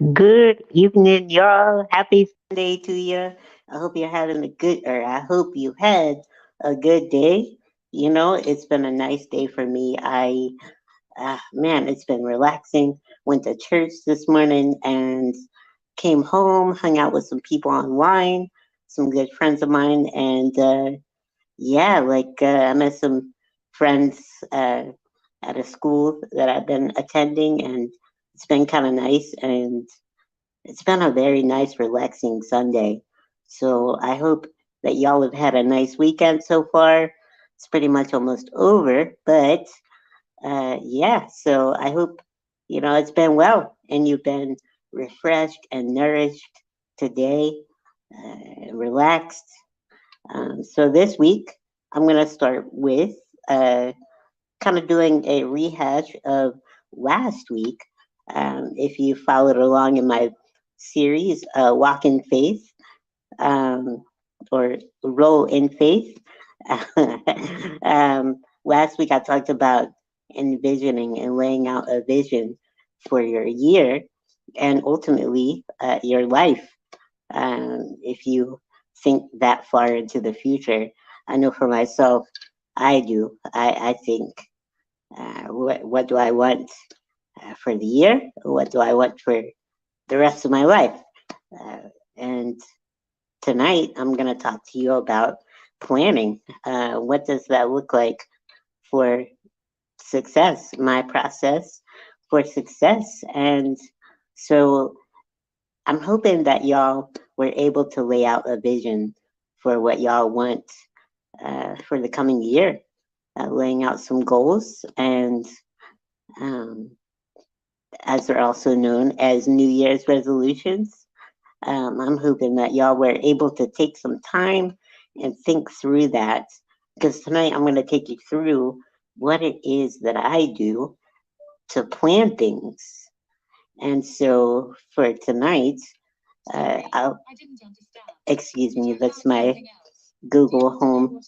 Good evening, y'all. Happy Sunday to you. I hope you're having a good, or I hope you had a good day. You know, it's been a nice day for me. Man, it's been relaxing. Went to church this morning and came home, hung out with some people online, some good friends of mine, and yeah, I met some friends at a school that I've been attending, and it's been kind of nice. And it's been a very nice, relaxing Sunday. So I hope that y'all have had a nice weekend so far. It's pretty much almost over, but yeah, so I hope, it's been well and you've been refreshed and nourished today, relaxed. So this week, I'm going to start with uh, kind of doing a rehash of last week. If you followed along in my series, Walk in Faith, um, or Roll in Faith, last week I talked about envisioning and laying out a vision for your year and ultimately your life. If you think that far into the future, I know for myself, I do. I think what do I want for the year? What do I want for the rest of my life? Uh, and tonight, I'm going to talk to you about planning. What does that look like for success? My process for success. And so I'm hoping that y'all were able to lay out a vision for what y'all want for the coming year, laying out some goals and um, as they're also known as New Year's resolutions. I'm hoping that y'all were able to take some time and think through that because tonight I'm going to take you through what it is that I do to plan things. And so for tonight, excuse me, that's my Google Home.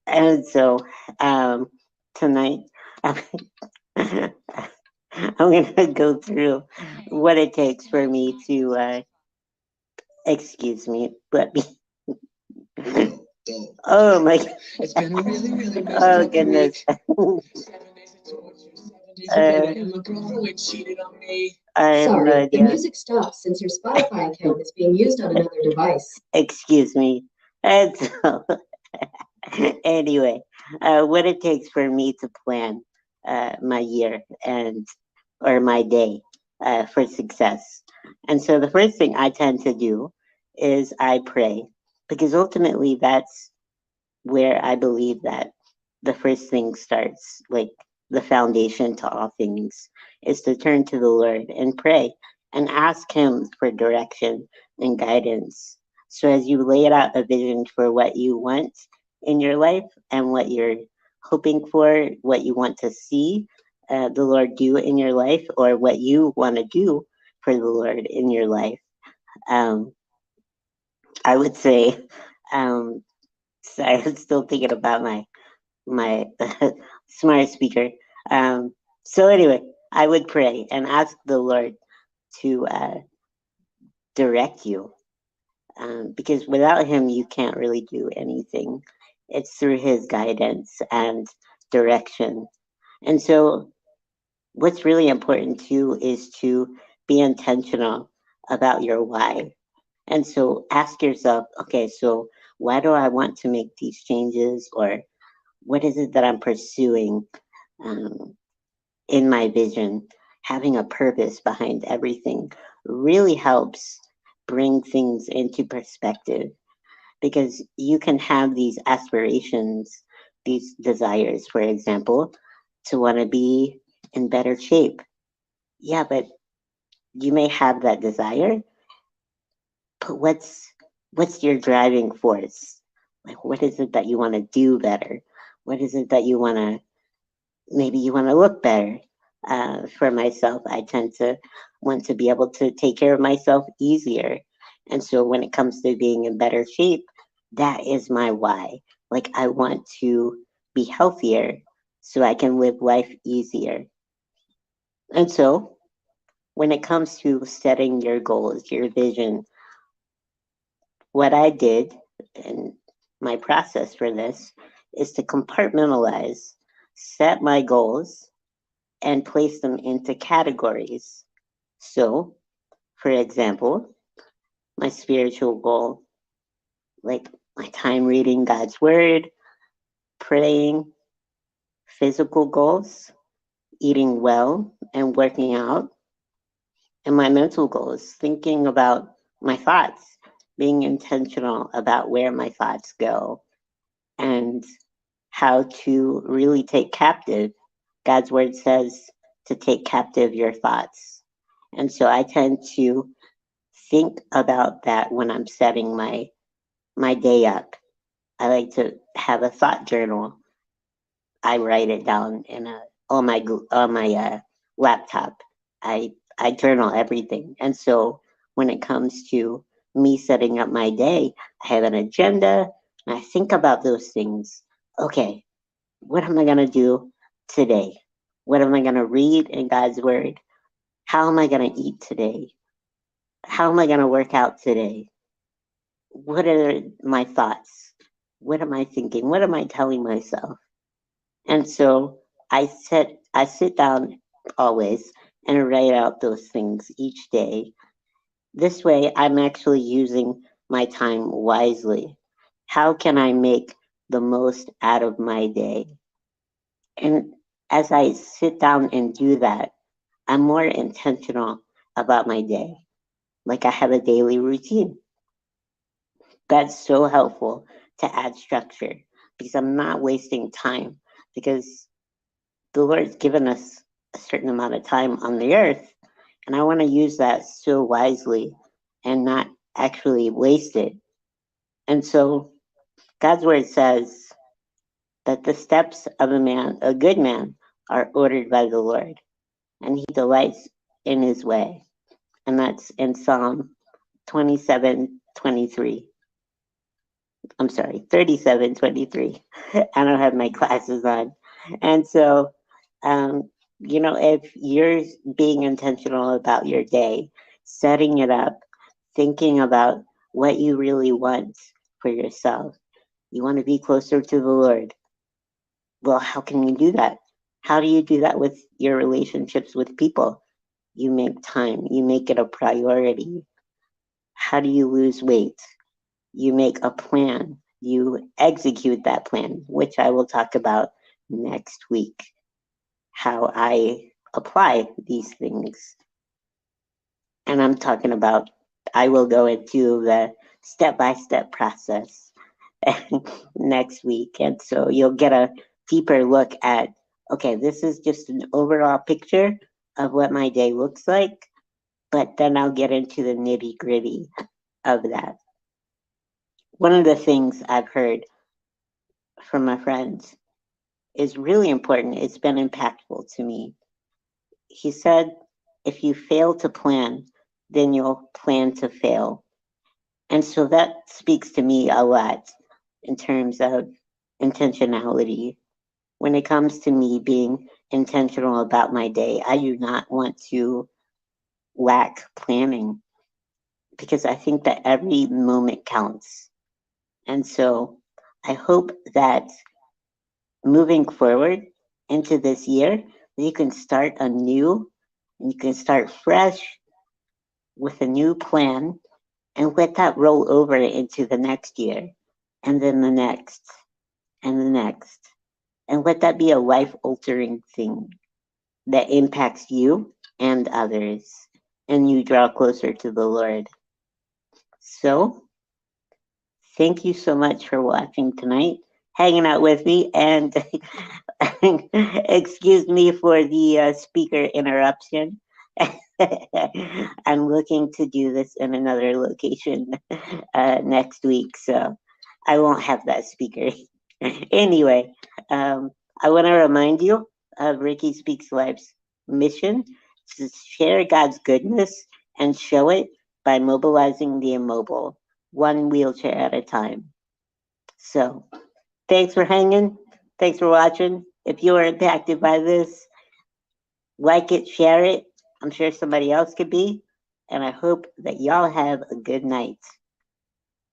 And so tonight, I'm going to go through what it takes for me to, excuse me, let me. Oh my. It's been a really, really busy oh goodness. My girlfriend cheated on me. I have no Sorry, the idea. music stops since your Spotify account is being used on another device. Excuse me. And so, anyway, what it takes for me to plan my year and or my day for success. And so the first thing I tend to do is I pray because ultimately that's where I believe that the first thing starts, like the foundation to all things, is to turn to the Lord and pray and ask Him for direction and guidance. So as you lay out a vision for what you want in your life and what you're hoping for, what you want to see the Lord do in your life, or what you want to do for the Lord in your life, um, I would say, um, sorry, I'm still thinking about my smart speaker. So anyway, I would pray and ask the Lord to direct you, because without Him, you can't really do anything. It's through His guidance and direction. And so, what's really important too is to be intentional about your why. And so, ask yourself, okay, so why do I want to make these changes, or what is it that I'm pursuing? Um, in my vision, having a purpose behind everything really helps bring things into perspective because you can have these aspirations, these desires, for example, to want to be in better shape. Yeah, but you may have that desire, but what's your driving force? Like what is it that you want to do better? What is it that you want to maybe you want to look better. For myself, I tend to want to be able to take care of myself easier. And so when it comes to being in better shape, that is my why. Like, I want to be healthier so I can live life easier. And so when it comes to setting your goals, your vision, what I did and my process for this is to compartmentalize, set my goals, and place them into categories. So, for example, my spiritual goal, like my time reading God's word, praying, physical goals, eating well and working out, and my mental goals, thinking about my thoughts, being intentional about where my thoughts go, and how to really take captive. God's word says to take captive your thoughts. And so I tend to think about that when I'm setting my day up. I like to have a thought journal. I write it down in a on my laptop. I journal everything, and so when it comes to me setting up my day, I have an agenda and I think about those things. Okay, what am I gonna do today? What am I gonna read in God's word? How am I gonna eat today? How am I gonna work out today? What are my thoughts? What am I thinking? What am I telling myself? And so I sit down always and write out those things each day. This way I'm actually using my time wisely. How can I make the most out of my day? And as I sit down and do that, I'm more intentional about my day. Like I have a daily routine. That's so helpful to add structure because I'm not wasting time because the Lord's given us a certain amount of time on the earth, and I want to use that so wisely and not actually waste it. And so God's word says that the steps of a good man, are ordered by the Lord, and he delights in his way. And that's in Psalm 27:23. I'm sorry, 37:23. I don't have my glasses on. And so, if you're being intentional about your day, setting it up, thinking about what you really want for yourself, you want to be closer to the Lord. Well, how can you do that? How do you do that with your relationships with people? You make time, you make it a priority. How do you lose weight? You make a plan, you execute that plan, which I will talk about next week, how I apply these things. And I'm talking about, I will go into the step by step process next week. And so you'll get a deeper look at, okay, this is just an overall picture of what my day looks like, but then I'll get into the nitty gritty of that. One of the things I've heard from my friends is really important. It's been impactful to me. He said, if you fail to plan, then you'll plan to fail. And so that speaks to me a lot in terms of intentionality. When it comes to me being intentional about my day, I do not want to lack planning because I think that every moment counts. And so I hope that moving forward into this year, you can start anew, and you can start fresh with a new plan and let that roll over into the next year and then the next and the next. And let that be a life altering thing that impacts you and others and you draw closer to the Lord. So, thank you so much for watching tonight, hanging out with me, and excuse me for the speaker interruption. I'm looking to do this in another location next week, so I won't have that speaker. Anyway, I want to remind you of Ricky Speaks Life's mission to share God's goodness and show it by mobilizing the immobile, one wheelchair at a time. So, thanks for hanging. Thanks for watching. If you are impacted by this, like it, share it, I'm sure somebody else could be. And I hope that y'all have a good night.